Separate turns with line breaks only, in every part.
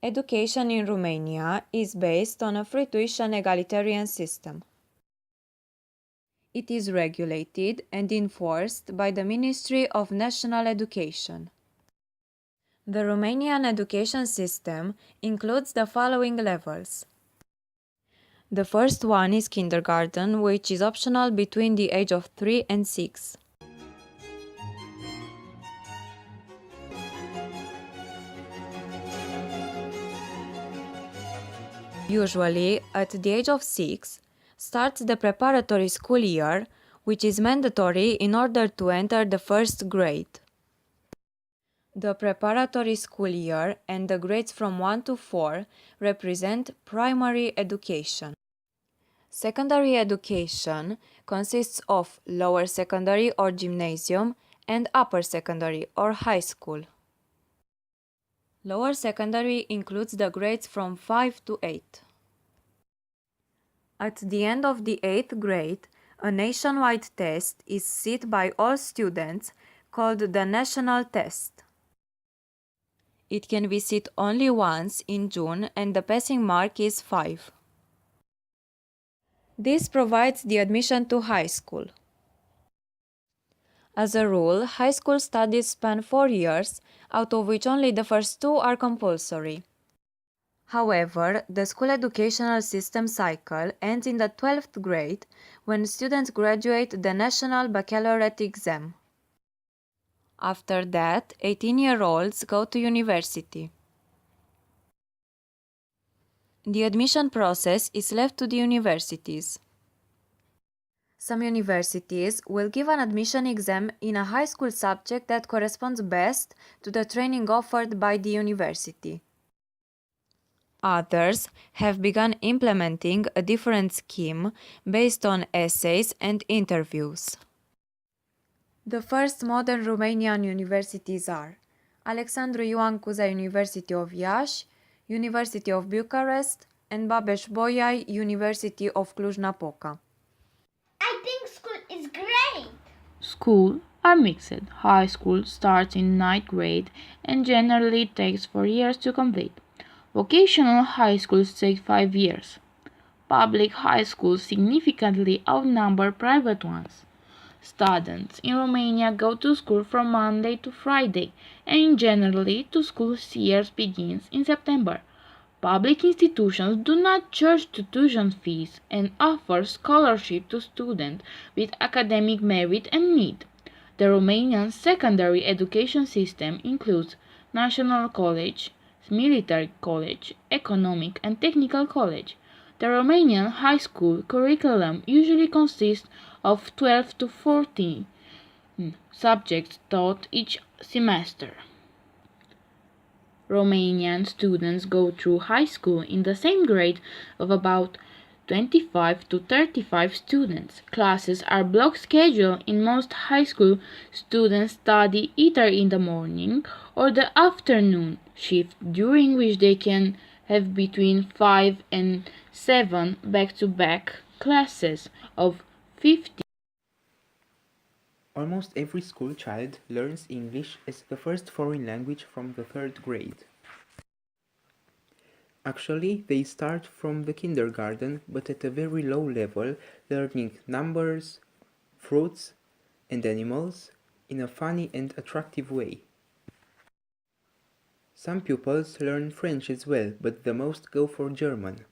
Education in Romania is based on a free tuition egalitarian system. It is regulated and enforced by the Ministry of National Education. The Romanian education system includes the following levels. The first one is kindergarten, which is optional between the age of 3 and 6. Usually, at the age of 6, starts the preparatory school year, which is mandatory in order to enter the first grade. The preparatory school year and the grades from 1 to 4 represent primary education. Secondary education consists of lower secondary or gymnasium and upper secondary or high school. Lower secondary includes the grades from 5 to 8. At the end of the 8th grade, a nationwide test is set by all students called the national test. It can be set only once in June and the passing mark is 5. This provides the admission to high school. As a rule, high school studies span 4 years, out of which only the first 2 are compulsory. However, the school educational system cycle ends in the 12th grade when students graduate the National Baccalaureate exam. After that, 18-year-olds go to university. The admission process is left to the universities. Some universities will give an admission exam in a high school subject that corresponds best to the training offered by the university. Others have begun implementing a different scheme based on essays and interviews. The first modern Romanian universities are Alexandru Ioan Cuza University of Iași, University of Bucharest, and Babeș-Bolyai University of Cluj-Napoca.
I think school is great.
School are mixed. High school starts in 9th grade and generally takes 4 years to complete. Vocational high schools take 5 years. Public high schools significantly outnumber private ones. Students in Romania go to school from Monday to Friday, and generally to school year begins in September. Public institutions do not charge tuition fees and offer scholarship to students with academic merit and need. The Romanian secondary education system includes National College, Military College, Economic and Technical College. The Romanian high school curriculum usually consists of 12 to 14 subjects taught each semester. Romanian students go through high school in the same grade of about 25 to 35 students. Classes are block scheduled in most high school. Students study either in the morning or the afternoon shift, during which they can have between 5 and 7 back-to-back classes of 50.
Almost every school child learns English as the first foreign language from the 3rd grade. Actually, they start from the kindergarten, but at a very low level, learning numbers, fruits, and animals in a funny and attractive way. Some pupils learn French as well, but the most go for German.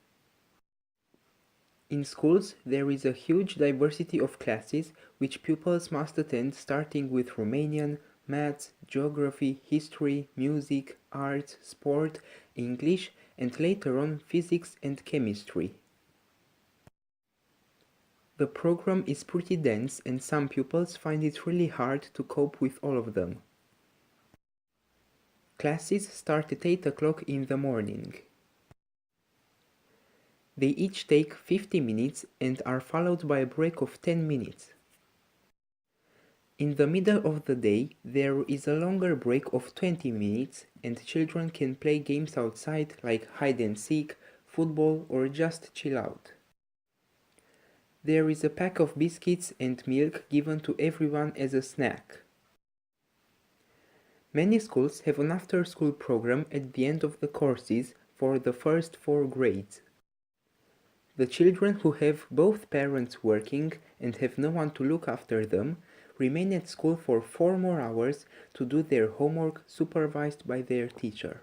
In schools, there is a huge diversity of classes which pupils must attend, starting with Romanian, maths, geography, history, music, arts, sport, English, and later on physics and chemistry. The program is pretty dense and some pupils find it really hard to cope with all of them. Classes start at 8 o'clock in the morning. They each take 50 minutes and are followed by a break of 10 minutes. In the middle of the day, there is a longer break of 20 minutes and children can play games outside like hide and seek, football or just chill out. There is a pack of biscuits and milk given to everyone as a snack. Many schools have an after-school program at the end of the courses, for the first 4 grades. The children who have both parents working and have no one to look after them remain at school for 4 more hours to do their homework supervised by their teacher.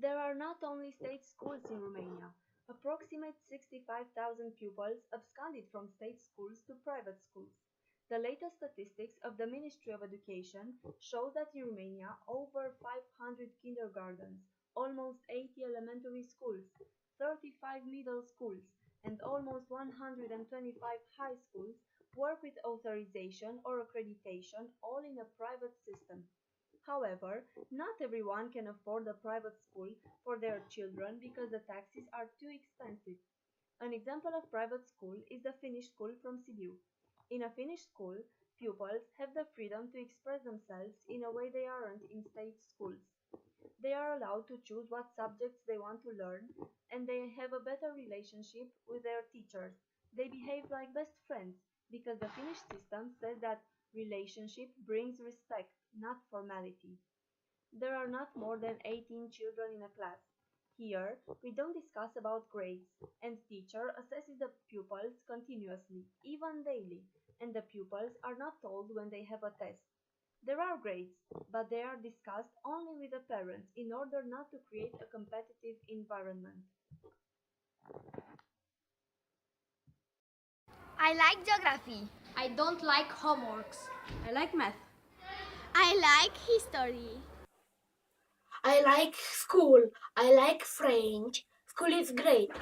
There are not only state schools in Romania. Approximately 65,000 pupils absconded from state schools to private schools. The latest statistics of the Ministry of Education show that in Romania over 500 kindergartens, almost 80 elementary schools, 35 middle schools, and almost 125 high schools work with authorization or accreditation, all in a private system. However, not everyone can afford a private school for their children because the taxes are too expensive. An example of private school is the Finnish school from Sibiu. In a Finnish school, pupils have the freedom to express themselves in a way they aren't in state schools. They are allowed to choose what subjects they want to learn, and they have a better relationship with their teachers. They behave like best friends because the Finnish system says that relationship brings respect, not formality. There are not more than 18 children in a class. Here, we don't discuss about grades, and teacher assesses the pupils continuously, even daily, and the pupils are not told when they have a test. There are grades, but they are discussed only with the parents in order not to create a competitive environment.
I like geography.
I don't like homeworks.
I like math.
I like history.
I like school. I like French. School is great.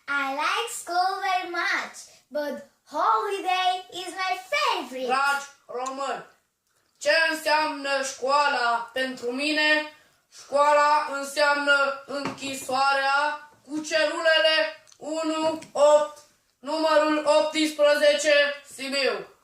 I like school very much, but holiday is my favorite.
Dragi români, ce înseamnă școala pentru mine? Școala înseamnă închisoarea cu celulele 1-8, numărul 18, Sibiu.